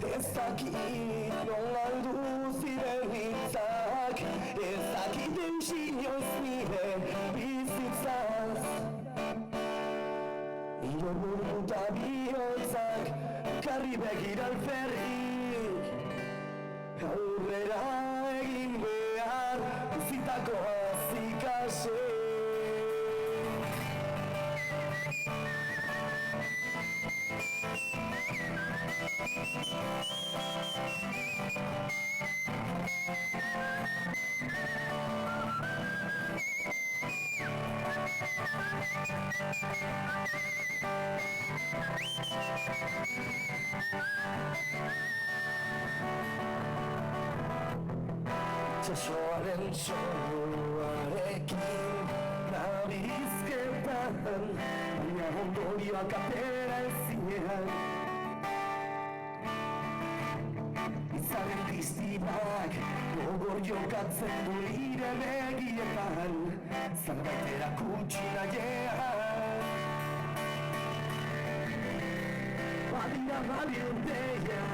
Ez dakit nola aldu ziren hitzak, ez dakit eus inoiz nire bizitzaz. Inorburgu eta bihotzak, karri begira alferrik, aurrera egin behar, bizitako azikase. Txasoaren soruarekin nabizketan, baina ondorioak atera ezinean. Izaren piztinak gogor jokatzen du nire begietan, zerbait erakutsi nahiean. Badira balienteia,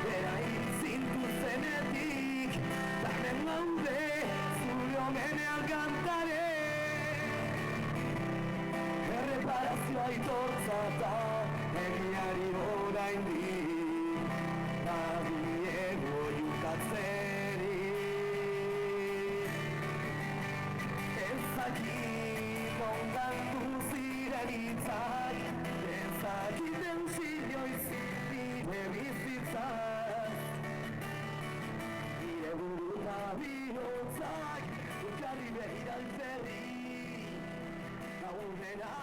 bera intzintu zenetik, hemen gaude, zure omenean kantare. Erreparazioa aitortza eta egiari oraindik adiego jukatzerik. Ez dakit ondan duziren hitzak, ez dakit eus inoiz nire bizitzaz. Nire buru eta bihotzak, karri begira alferrik, aurrera